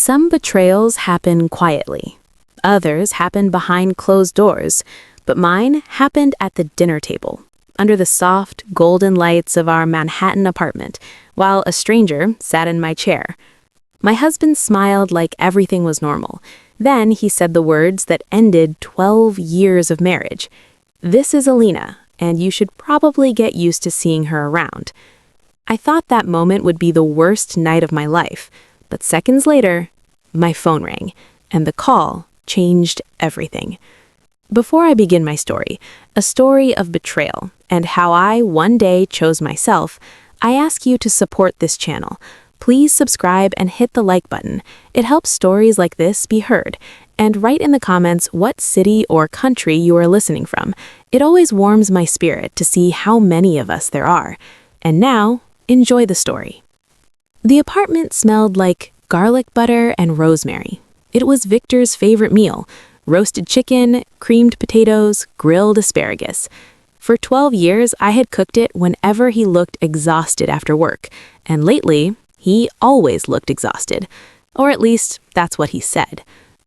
Some betrayals happen quietly. Others happen behind closed doors, but mine happened at the dinner table, under the soft, golden lights of our Manhattan apartment, while a stranger sat in my chair. My husband smiled like everything was normal. Then he said the words that ended 12 years of marriage. "This is Alina, and you should probably get used to seeing her around." I thought that moment would be the worst night of my life, but seconds later, my phone rang, and the call changed everything. Before I begin my story, a story of betrayal, and how I one day chose myself, I ask you to support this channel. Please subscribe and hit the like button. It helps stories like this be heard. And write in the comments what city or country you are listening from. It always warms my spirit to see how many of us there are. And now, enjoy the story. The apartment smelled like garlic butter and rosemary. It was Victor's favorite meal: roasted chicken, creamed potatoes, grilled asparagus. For 12 years, I had cooked it whenever he looked exhausted after work, and lately, he always looked exhausted. Or at least, that's what he said.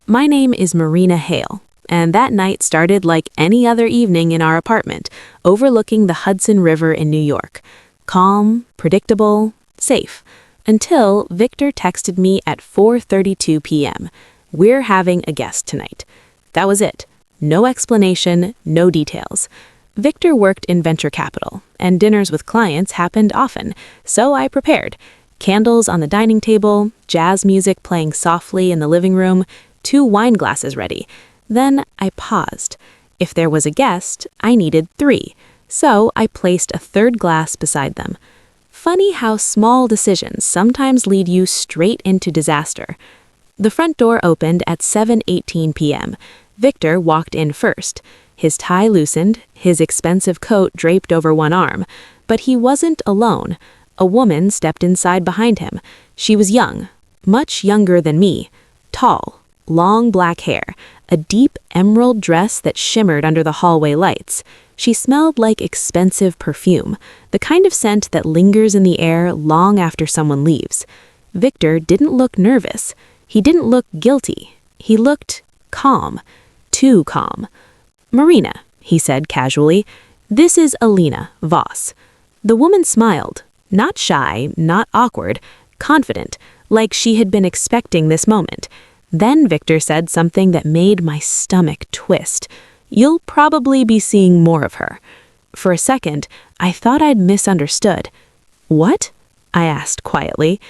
My name is Marina Hale, and that night started like any other evening in our apartment, overlooking the Hudson River in New York. Calm, predictable, safe. Until Victor texted me at 4:32 p.m. "We're having a guest tonight." That was it. No explanation, no details. Victor worked in venture capital, and dinners with clients happened often, so I prepared. Candles on the dining table, jazz music playing softly in the living room, 2 wine glasses ready. Then I paused. If there was a guest, I needed 3, so I placed a 3rd glass beside them. Funny how small decisions sometimes lead you straight into disaster. The front door opened at 7:18 p.m. Victor walked in first. His tie loosened, his expensive coat draped over one arm. But he wasn't alone. A woman stepped inside behind him. She was young, much younger than me, tall, long black hair, a deep emerald dress that shimmered under the hallway lights. She smelled like expensive perfume, the kind of scent that lingers in the air long after someone leaves. Victor didn't look nervous. He didn't look guilty. He looked calm, too calm. "Marina," he said casually, "this is Alina Voss." The woman smiled, not shy, not awkward, confident, like she had been expecting this moment. Then Victor said something that made my stomach twist. "You'll probably be seeing more of her." For a second, I thought I'd misunderstood. "What?" I asked quietly.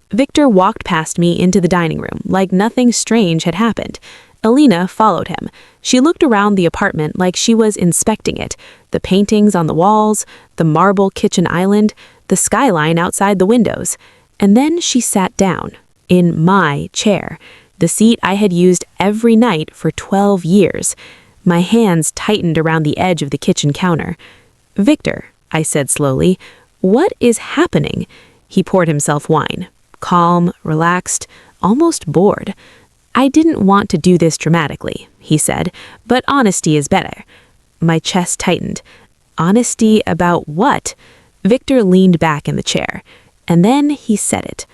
Victor walked past me into the dining room like nothing strange had happened. Alina followed him. She looked around the apartment like she was inspecting it. The paintings on the walls, the marble kitchen island, the skyline outside the windows. And then she sat down, in my chair, the seat I had used every night for 12 years. My hands tightened around the edge of the kitchen counter. "Victor," I said slowly, "what is happening?" He poured himself wine, calm, relaxed, almost bored. "I didn't want to do this dramatically," he said, "but honesty is better." My chest tightened. Honesty about what? Victor leaned back in the chair, and then he said it.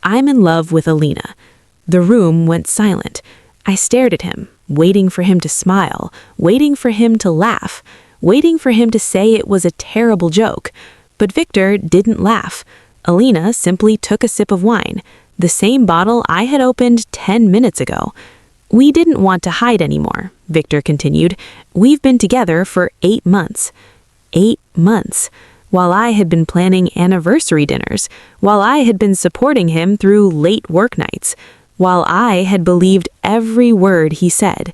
"I'm in love with Alina." The room went silent. I stared at him, waiting for him to smile, waiting for him to laugh, waiting for him to say it was a terrible joke. But Victor didn't laugh. Alina simply took a sip of wine, the same bottle I had opened 10 minutes ago. "We didn't want to hide anymore," Victor continued. "We've been together for 8 months. 8 months. While I had been planning anniversary dinners, while I had been supporting him through late work nights, while I had believed every word he said.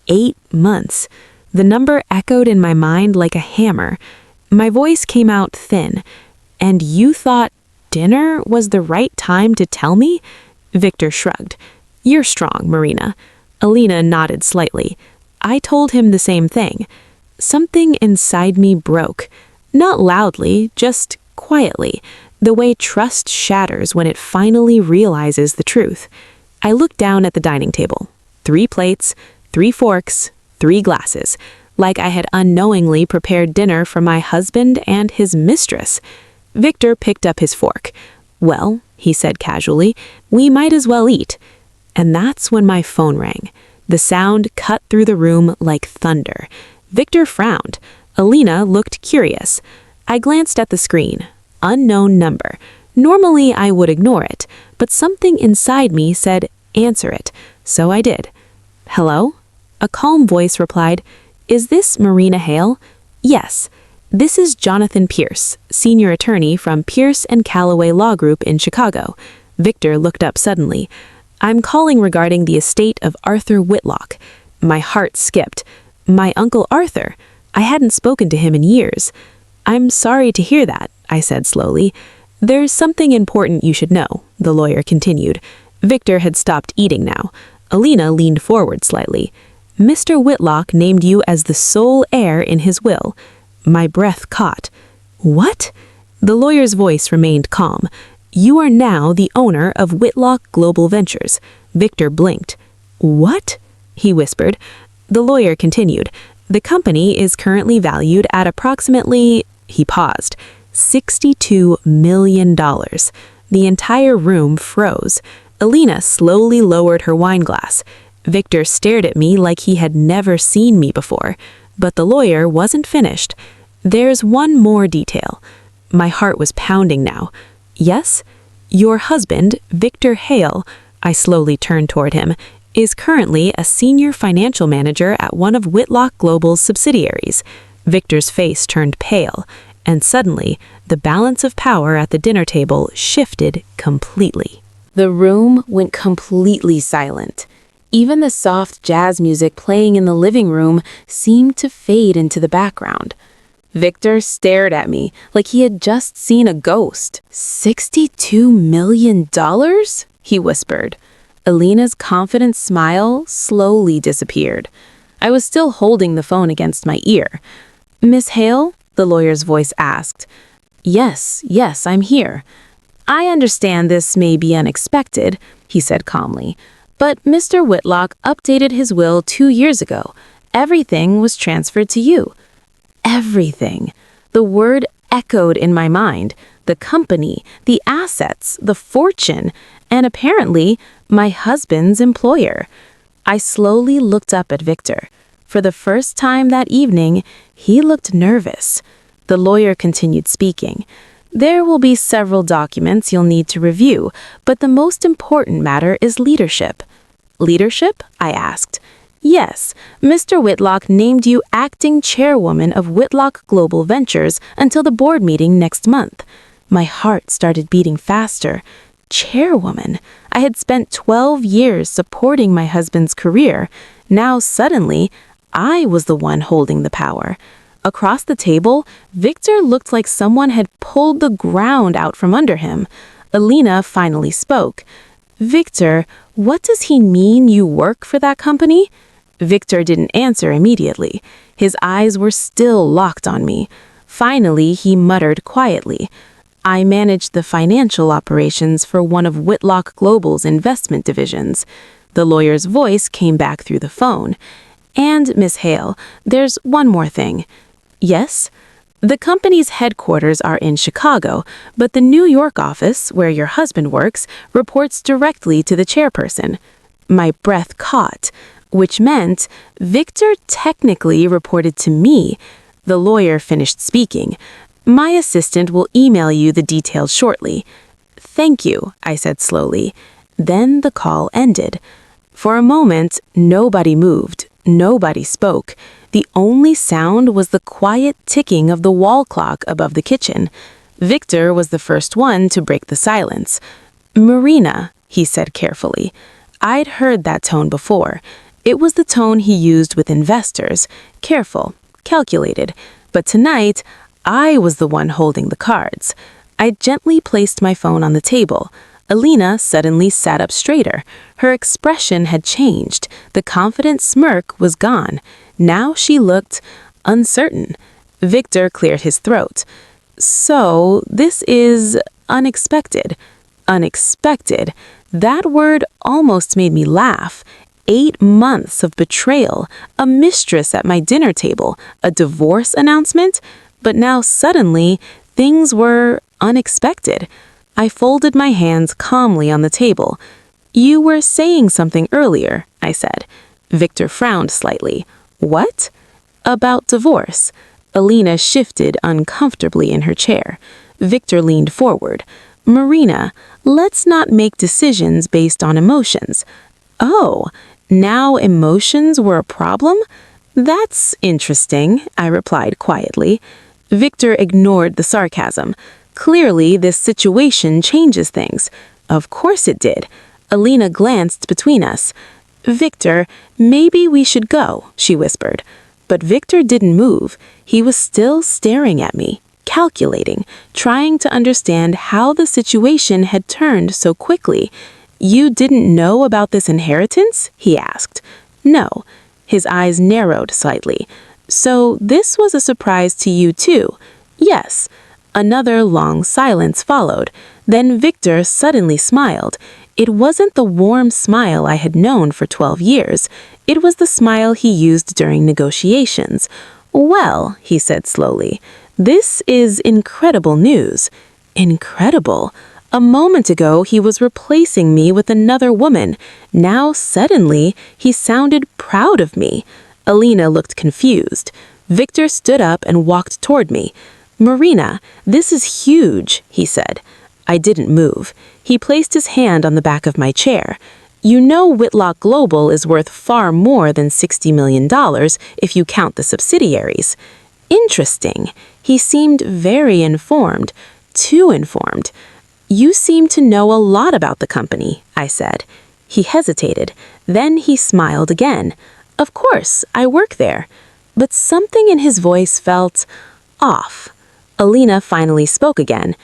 8 months. The number echoed in my mind like a hammer. My voice came out thin. "And you thought dinner was the right time to tell me?" Victor shrugged. "You're strong, Marina." Alina nodded slightly. I told him the same thing. Something inside me broke. Not loudly, just quietly, the way trust shatters when it finally realizes the truth. I looked down at the dining table. 3 plates, 3 forks, 3 glasses, like I had unknowingly prepared dinner for my husband and his mistress. Victor picked up his fork. "Well," he said casually, "we might as well eat." And that's when my phone rang. The sound cut through the room like thunder. Victor frowned. Alina looked curious. I glanced at the screen. Unknown number. Normally I would ignore it, but something inside me said, answer it. So I did. Hello? A calm voice replied, Is this Marina Hale? Yes. This is Jonathan Pierce, senior attorney from Pierce and Calloway Law Group in Chicago. Victor looked up suddenly. I'm calling regarding the estate of Arthur Whitlock. My heart skipped. My Uncle Arthur. I hadn't spoken to him in years. I'm sorry to hear that, I said slowly. There's something important you should know, the lawyer continued. Victor had stopped eating now. Alina leaned forward slightly. Mr. Whitlock named you as the sole heir in his will. My breath caught. What? The lawyer's voice remained calm. You are now the owner of Whitlock Global Ventures. Victor blinked. What? He whispered. The lawyer continued. The company is currently valued at approximately, he paused, $62 million. The entire room froze. Alina slowly lowered her wine glass. Victor stared at me like he had never seen me before. But the lawyer wasn't finished. There's one more detail. My heart was pounding now. Yes? Your husband, Victor Hale, I slowly turned toward him, is currently a senior financial manager at one of Whitlock Global's subsidiaries. Victor's face turned pale, and suddenly, the balance of power at the dinner table shifted completely. The room went completely silent. Even the soft jazz music playing in the living room seemed to fade into the background. Victor stared at me like he had just seen a ghost. $62 million? He whispered. Alina's confident smile slowly disappeared. I was still holding the phone against my ear. Miss Hale? The lawyer's voice asked. Yes, I'm here. I understand this may be unexpected, he said calmly, but Mr. Whitlock updated his will 2 years ago. Everything was transferred to you. Everything. The word echoed in my mind. The company, the assets, the fortune, and apparently my husband's employer. I slowly looked up at Victor. For the first time that evening, he looked nervous. The lawyer continued speaking. There will be several documents you'll need to review, but the most important matter is leadership. Leadership? I asked. Yes, Mr. Whitlock named you acting chairwoman of Whitlock Global Ventures until the board meeting next month. My heart started beating faster. Chairwoman. I had spent 12 years supporting my husband's career. Now suddenly, I was the one holding the power. Across the table, Victor looked like someone had pulled the ground out from under him. Alina finally spoke. Victor, what does he mean you work for that company? Victor didn't answer immediately. His eyes were still locked on me. Finally, he muttered quietly. I managed the financial operations for one of Whitlock Global's investment divisions. The lawyer's voice came back through the phone. And, Miss Hale, there's one more thing. Yes? The company's headquarters are in Chicago, but the New York office, where your husband works, reports directly to the chairperson. My breath caught, which meant Victor technically reported to me. The lawyer finished speaking. My assistant will email you the details shortly. Thank you, I said slowly. Then the call ended. For a moment, nobody moved. Nobody spoke. The only sound was the quiet ticking of the wall clock above the kitchen. Victor was the first one to break the silence. Marina, he said carefully. I'd heard that tone before. It was the tone he used with investors. Careful, calculated. But tonight, I was the one holding the cards. I gently placed my phone on the table. Alina suddenly sat up straighter. Her expression had changed. The confident smirk was gone. Now she looked uncertain. Victor cleared his throat. So, this is unexpected. Unexpected. That word almost made me laugh. 8 months of betrayal, a mistress at my dinner table, a divorce announcement. But now suddenly, things were unexpected. I folded my hands calmly on the table. You were saying something earlier, I said. Victor frowned slightly. What? About divorce. Alina shifted uncomfortably in her chair. Victor leaned forward. Marina, let's not make decisions based on emotions. Oh, now emotions were a problem? That's interesting, I replied quietly. Victor ignored the sarcasm. Clearly, this situation changes things. Of course it did. Alina glanced between us. Victor, maybe we should go, she whispered. But Victor didn't move. He was still staring at me, calculating, trying to understand how the situation had turned so quickly. You didn't know about this inheritance? He asked. No. His eyes narrowed slightly. So this was a surprise to you too? Yes. Another long silence followed. Then Victor suddenly smiled. It wasn't the warm smile I had known for 12 years. It was the smile he used during negotiations. Well, he said slowly, this is incredible news. Incredible. A moment ago, he was replacing me with another woman. Now, suddenly, he sounded proud of me. Alina looked confused. Victor stood up and walked toward me. Marina, this is huge, he said. I didn't move. He placed his hand on the back of my chair. You know Whitlock Global is worth far more than $60 million if you count the subsidiaries. Interesting. He seemed very informed. Too informed. You seem to know a lot about the company, I said. He hesitated. Then he smiled again. Of course, I work there. But something in his voice felt off. Alina finally spoke again.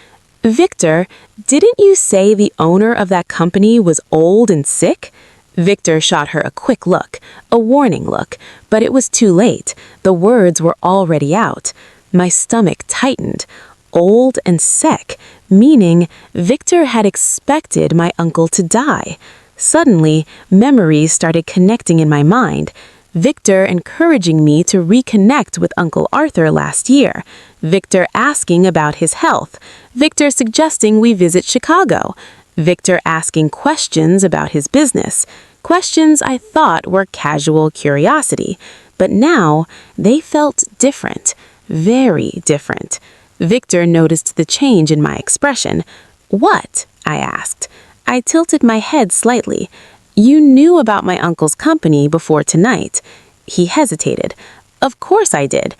Victor, didn't you say the owner of that company was old and sick? Victor shot her a quick look, a warning look, but it was too late. The words were already out. My stomach tightened. Old and sick, meaning Victor had expected my uncle to die. Suddenly, memories started connecting in my mind. Victor encouraging me to reconnect with Uncle Arthur last year. Victor asking about his health. Victor suggesting we visit Chicago. Victor asking questions about his business. Questions I thought were casual curiosity. But now, they felt different. Very different. Victor noticed the change in my expression. What? I asked. I tilted my head slightly. You knew about my uncle's company before tonight. He hesitated. Of course I did.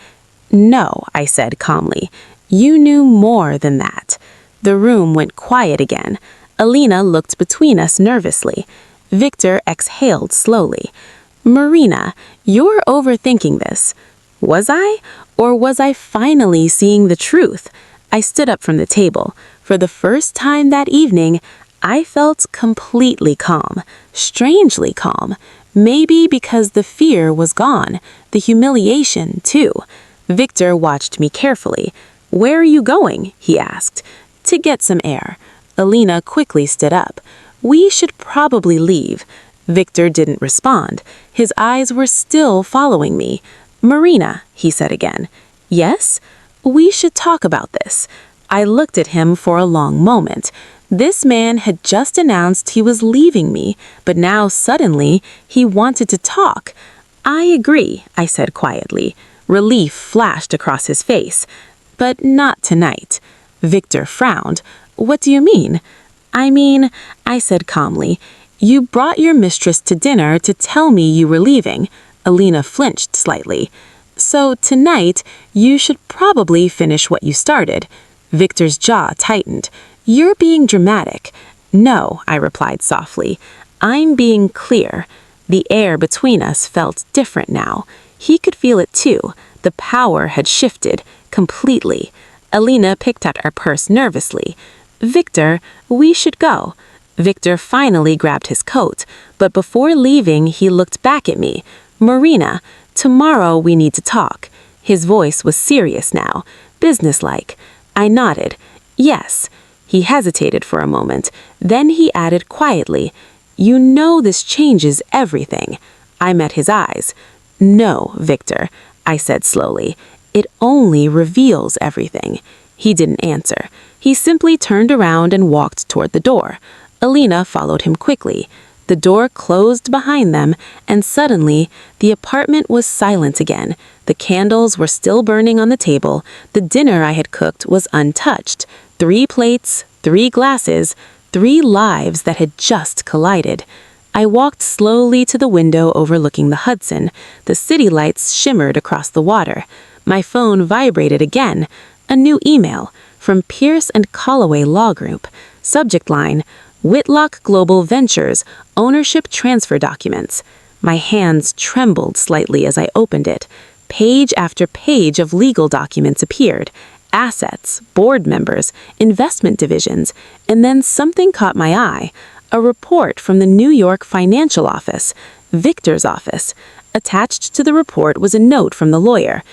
No, I said calmly. You knew more than that. The room went quiet again. Alina looked between us nervously. Victor exhaled slowly. Marina, you're overthinking this. Was I? Or was I finally seeing the truth? I stood up from the table. For the first time that evening, I felt completely calm, strangely calm. Maybe because the fear was gone, the humiliation too. Victor watched me carefully. Where are you going? He asked. To get some air. Alina quickly stood up. We should probably leave. Victor didn't respond. His eyes were still following me. Marina, he said again. Yes? We should talk about this. I looked at him for a long moment. This man had just announced he was leaving me, but now suddenly he wanted to talk. I agree, I said quietly. Relief flashed across his face. But not tonight. Victor frowned. What do you mean? I mean, I said calmly, you brought your mistress to dinner to tell me you were leaving. Alina flinched slightly. So tonight, you should probably finish what you started. Victor's jaw tightened. You're being dramatic. No, I replied softly. I'm being clear. The air between us felt different now. He could feel it too. The power had shifted completely. Alina picked at her purse nervously. Victor, we should go. Victor finally grabbed his coat, but before leaving, he looked back at me. Marina, tomorrow we need to talk. His voice was serious now, businesslike. I nodded. Yes. He hesitated for a moment. Then he added quietly, You know this changes everything. I met his eyes. No, Victor, I said slowly. It only reveals everything. He didn't answer. He simply turned around and walked toward the door. Alina followed him quickly. The door closed behind them, and suddenly, the apartment was silent again. The candles were still burning on the table. The dinner I had cooked was untouched. 3 plates, 3 glasses, 3 lives that had just collided. I walked slowly to the window overlooking the Hudson. The city lights shimmered across the water. My phone vibrated again. A new email from Pierce and Callaway Law Group. Subject line, Whitlock Global Ventures, ownership transfer documents. My hands trembled slightly as I opened it. Page after page of legal documents appeared. Assets, board members, investment divisions, and then something caught my eye. A report from the New York financial office, Victor's office. Attached to the report was a note from the lawyer.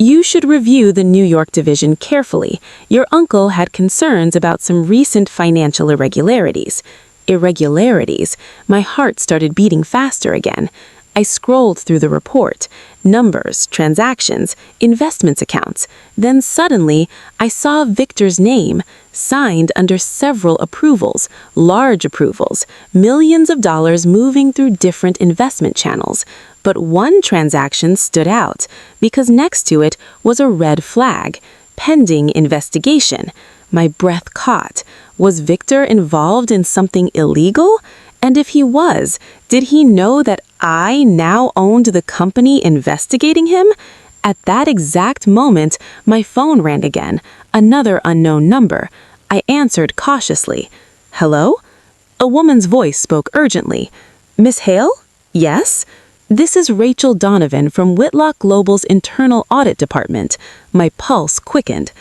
You should review the New York division carefully. Your uncle had concerns about some recent financial irregularities. Irregularities? My heart started beating faster again. I scrolled through the report. Numbers, transactions, investments accounts. Then suddenly, I saw Victor's name, signed under several approvals, large approvals, millions of dollars moving through different investment channels. But one transaction stood out, because next to it was a red flag, pending investigation. My breath caught. Was Victor involved in something illegal? And if he was, did he know that I now owned the company investigating him? At that exact moment, my phone rang again, another unknown number. I answered cautiously. Hello? A woman's voice spoke urgently. Miss Hale? Yes? This is Rachel Donovan from Whitlock Global's Internal Audit Department. My pulse quickened.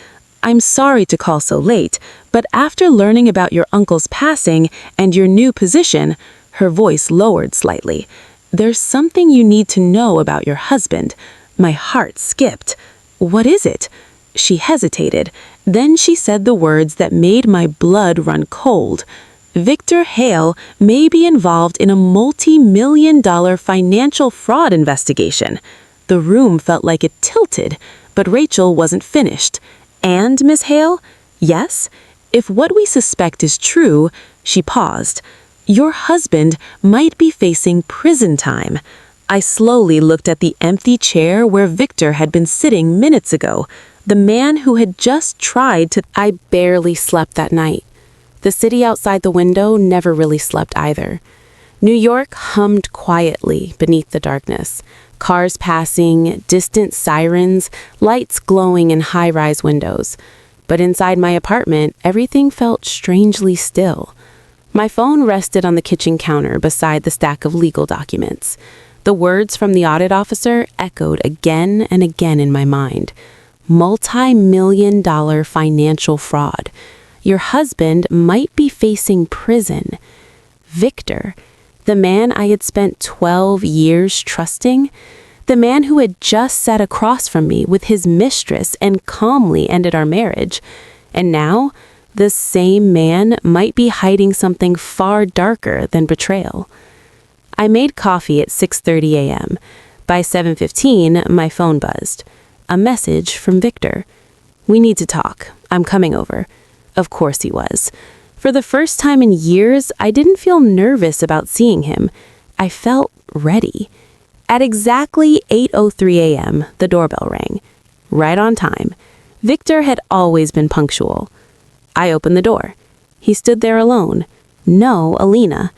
I'm sorry to call so late, but after learning about your uncle's passing and your new position, her voice lowered slightly. There's something you need to know about your husband. My heart skipped. What is it? She hesitated. Then she said the words that made my blood run cold. Victor Hale may be involved in a multi-million-dollar financial fraud investigation. The room felt like it tilted, but Rachel wasn't finished. And, Miss Hale? Yes? If what we suspect is true, she paused. Your husband might be facing prison time. I slowly looked at the empty chair where Victor had been sitting minutes ago, the man who had just tried to... I barely slept that night. The city outside the window never really slept either. New York hummed quietly beneath the darkness. Cars passing, distant sirens, lights glowing in high-rise windows. But inside my apartment, everything felt strangely still. My phone rested on the kitchen counter beside the stack of legal documents. The words from the audit officer echoed again and again in my mind. Multi-million-dollar financial fraud. Your husband might be facing prison. Victor, the man I had spent 12 years trusting, the man who had just sat across from me with his mistress and calmly ended our marriage. And now, the same man might be hiding something far darker than betrayal. I made coffee at 6:30 a.m. By 7:15, my phone buzzed. A message from Victor. We need to talk. I'm coming over. Of course he was. For the first time in years, I didn't feel nervous about seeing him. I felt ready. At exactly 8:03 a.m., the doorbell rang. Right on time. Victor had always been punctual. I opened the door. He stood there alone. No Alina.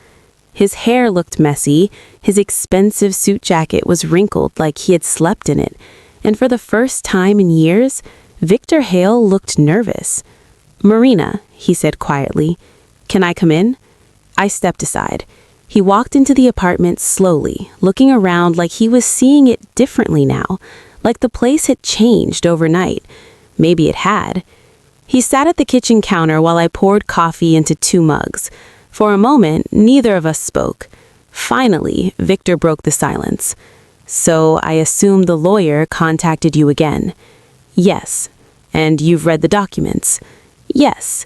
His hair looked messy. His expensive suit jacket was wrinkled like he had slept in it. And for the first time in years, Victor Hale looked nervous. Marina, he said quietly, can I come in? I stepped aside. He walked into the apartment slowly, looking around like he was seeing it differently now, like the place had changed overnight. Maybe it had. He sat at the kitchen counter while I poured coffee into 2 mugs. For a moment, neither of us spoke. Finally, Victor broke the silence. So I assume the lawyer contacted you again. Yes. And you've read the documents. Yes.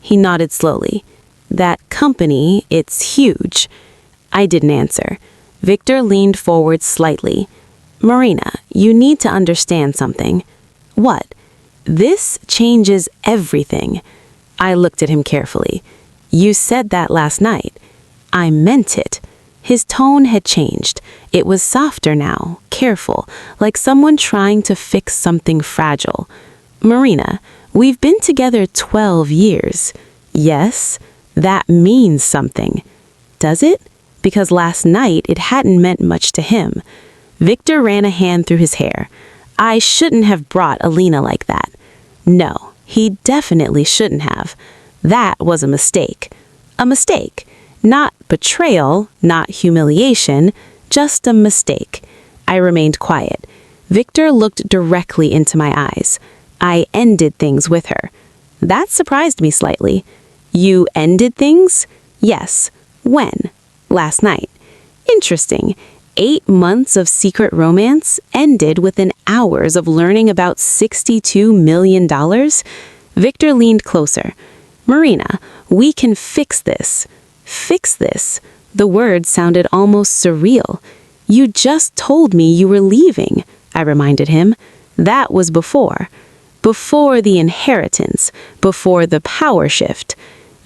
He nodded slowly. That company, it's huge. I didn't answer. Victor leaned forward slightly. Marina, you need to understand something. What? This changes everything. I looked at him carefully. You said that last night. I meant it. His tone had changed. It was softer now, careful, like someone trying to fix something fragile. Marina, we've been together 12 years. Yes, that means something. Does it? Because last night it hadn't meant much to him. Victor ran a hand through his hair. I shouldn't have brought Alina like that. No, he definitely shouldn't have. That was a mistake. A mistake. Not betrayal, not humiliation, just a mistake. I remained quiet. Victor looked directly into my eyes. I ended things with her. That surprised me slightly. You ended things? Yes. When? Last night. Interesting. 8 months of secret romance ended within hours of learning about $62 million? Victor leaned closer. Marina, we can fix this. Fix this? The word sounded almost surreal. You just told me you were leaving, I reminded him. That was before. Before the inheritance. Before the power shift.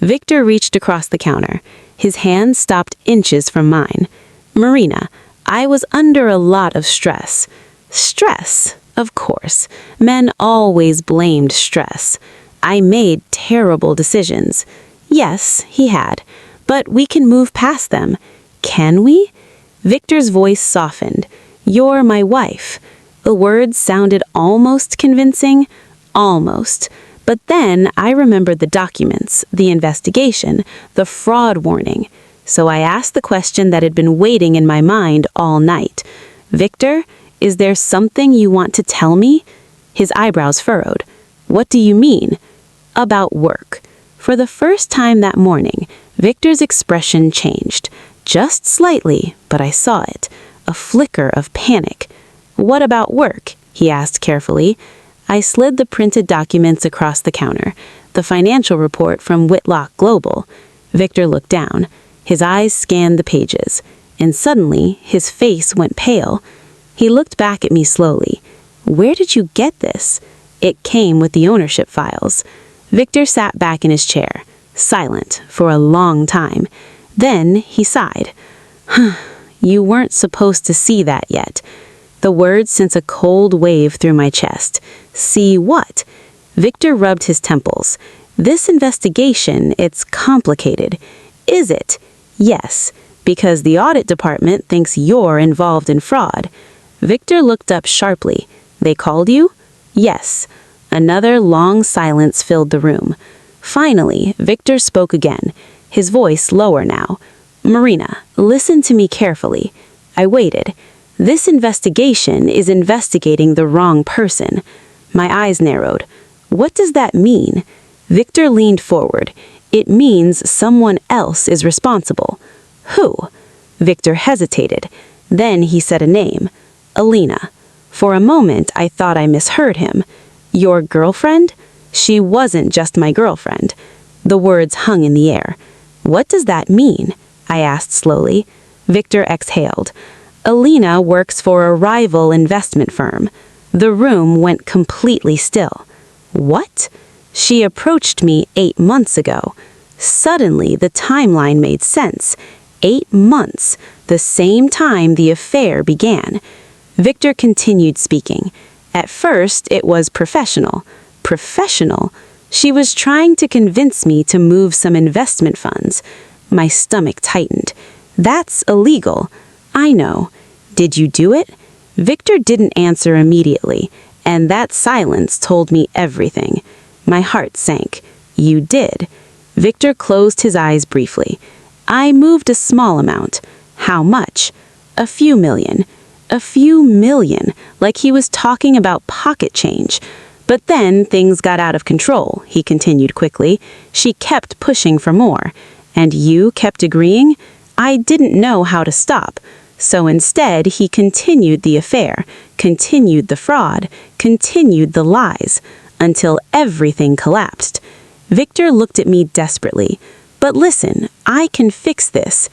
Victor reached across the counter. His hand stopped inches from mine. Marina, I was under a lot of stress. Stress, of course. Men always blamed stress. I made terrible decisions. Yes, he had. But we can move past them. Can we? Victor's voice softened. You're my wife. The words sounded almost convincing. Almost. But then I remembered the documents, the investigation, the fraud warning. So I asked the question that had been waiting in my mind all night. Victor, is there something you want to tell me? His eyebrows furrowed. What do you mean? About work. For the first time that morning, Victor's expression changed. Just slightly, but I saw it. A flicker of panic. What about work? He asked carefully. I slid the printed documents across the counter. The financial report from Whitlock Global. Victor looked down. His eyes scanned the pages, and suddenly his face went pale. He looked back at me slowly. Where did you get this? It came with the ownership files. Victor sat back in his chair, silent for a long time. Then he sighed. You weren't supposed to see that yet. The words sent a cold wave through my chest. See what? Victor rubbed his temples. This investigation, it's complicated. Is it? Yes, because the audit department thinks you're involved in fraud. Victor looked up sharply. They called you? Yes. Another long silence filled the room. Finally, Victor spoke again, his voice lower now. Marina, listen to me carefully. I waited. This investigation is investigating the wrong person. My eyes narrowed. What does that mean? Victor leaned forward. It means someone else is responsible. Who? Victor hesitated. Then he said a name. Alina. For a moment, I thought I misheard him. Your girlfriend? She wasn't just my girlfriend. The words hung in the air. What does that mean? I asked slowly. Victor exhaled. Alina works for a rival investment firm. The room went completely still. What? She approached me 8 months ago. Suddenly, the timeline made sense. 8 months, the same time the affair began. Victor continued speaking. At first, it was professional. Professional? She was trying to convince me to move some investment funds. My stomach tightened. That's illegal. I know. Did you do it? Victor didn't answer immediately, and that silence told me everything. My heart sank. You did. Victor closed his eyes briefly. I moved a small amount. How much? A few million. A few million, like he was talking about pocket change. But then things got out of control, he continued quickly. She kept pushing for more. And you kept agreeing? I didn't know how to stop. So instead, he continued the affair, continued the fraud, continued the lies, until everything collapsed. Victor looked at me desperately. But listen, I can fix this.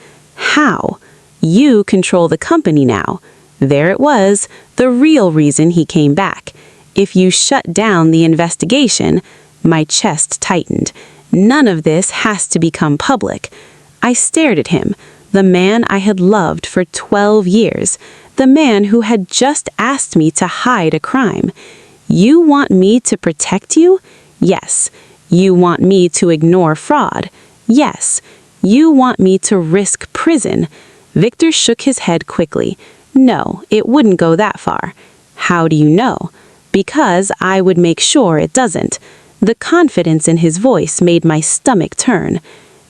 How? You control the company now. There it was, the real reason he came back. If you shut down the investigation, my chest tightened. None of this has to become public. I stared at him, the man I had loved for 12 years, the man who had just asked me to hide a crime. You want me to protect you? Yes. You want me to ignore fraud? Yes. You want me to risk prison? Victor shook his head quickly. No, it wouldn't go that far. How do you know? Because I would make sure it doesn't. The confidence in his voice made my stomach turn.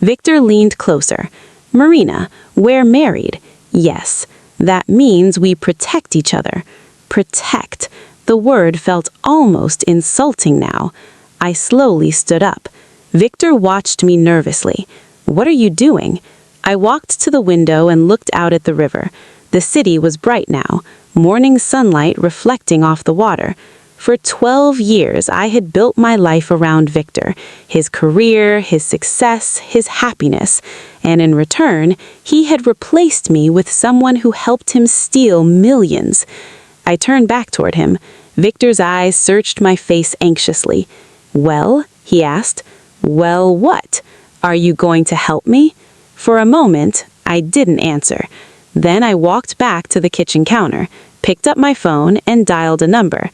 Victor leaned closer. Marina, we're married. Yes. That means we protect each other. Protect. The word felt almost insulting now. I slowly stood up. Victor watched me nervously. What are you doing? I walked to the window and looked out at the river. The city was bright now, morning sunlight reflecting off the water. For 12 years, I had built my life around Victor, his career, his success, his happiness, and in return, he had replaced me with someone who helped him steal millions. I turned back toward him. Victor's eyes searched my face anxiously. Well, he asked. Well, what? Are you going to help me? For a moment, I didn't answer. Then I walked back to the kitchen counter, picked up my phone, and dialed a number.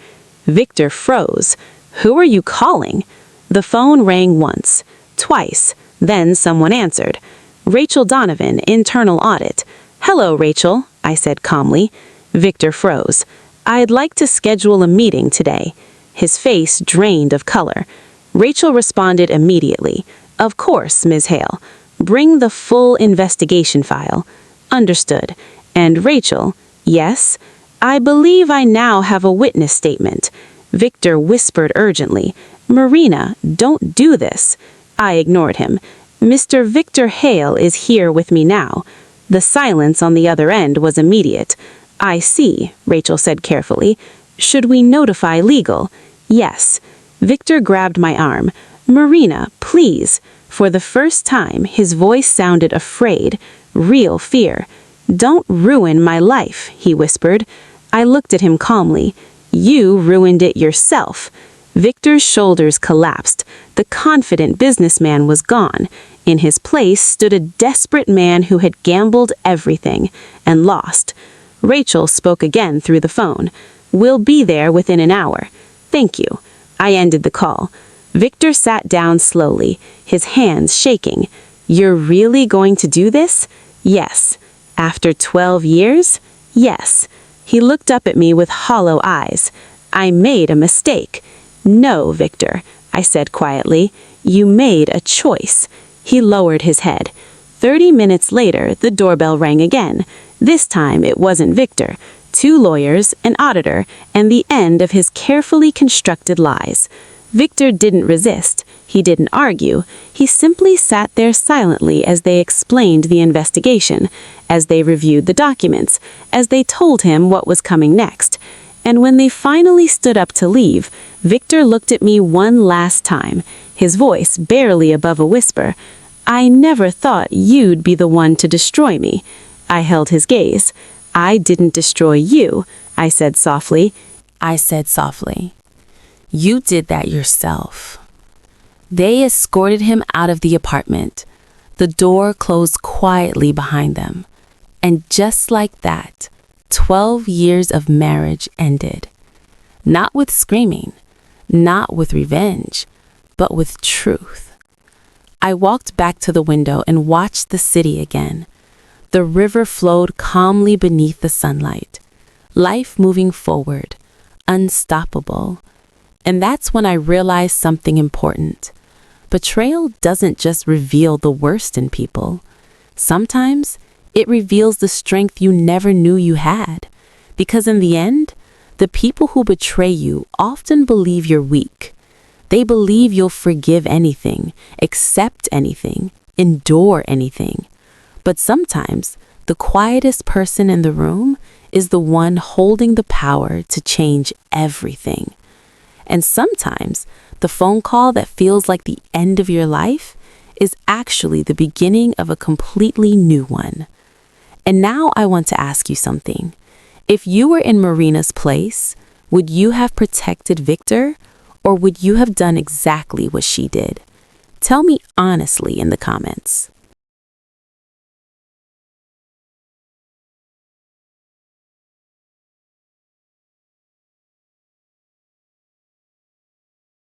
Victor froze. Who are you calling? The phone rang once, twice, then someone answered. Rachel Donovan, Internal Audit. Hello, Rachel, I said calmly. Victor froze. I'd like to schedule a meeting today. His face drained of color. Rachel responded immediately. Of course, Ms. Hale. Bring the full investigation file. Understood. And Rachel, yes? I believe I now have a witness statement. Victor whispered urgently. Marina, don't do this. I ignored him. Mr. Victor Hale is here with me now. The silence on the other end was immediate. I see, Rachel said carefully. Should we notify legal? Yes. Victor grabbed my arm. Marina, please. For the first time, his voice sounded afraid, real fear. Don't ruin my life, he whispered. I looked at him calmly. You ruined it yourself. Victor's shoulders collapsed. The confident businessman was gone. In his place stood a desperate man who had gambled everything and lost. Rachel spoke again through the phone. We'll be there within an hour. Thank you. I ended the call. Victor sat down slowly, his hands shaking. You're really going to do this? Yes. After 12 years? Yes. He looked up at me with hollow eyes. I made a mistake. No, Victor, I said quietly. You made a choice. He lowered his head. 30 minutes later, the doorbell rang again. This time it wasn't Victor. 2 lawyers, an auditor, and the end of his carefully constructed lies. Victor didn't resist. He didn't argue. He simply sat there silently as they explained the investigation, as they reviewed the documents, as they told him what was coming next. And when they finally stood up to leave, Victor looked at me one last time, his voice barely above a whisper. I never thought you'd be the one to destroy me. I held his gaze. I didn't destroy you, I said softly. You did that yourself. They escorted him out of the apartment. The door closed quietly behind them. And just like that, 12 years of marriage ended. Not with screaming, not with revenge, but with truth. I walked back to the window and watched the city again. The river flowed calmly beneath the sunlight. Life moving forward, unstoppable. And that's when I realized something important. Betrayal doesn't just reveal the worst in people. Sometimes it reveals the strength you never knew you had. Because in the end, the people who betray you often believe you're weak. They believe you'll forgive anything, accept anything, endure anything. But sometimes the quietest person in the room is the one holding the power to change everything. And sometimes the phone call that feels like the end of your life is actually the beginning of a completely new one. And now I want to ask you something. If you were in Marina's place, would you have protected Victor, or would you have done exactly what she did? Tell me honestly in the comments.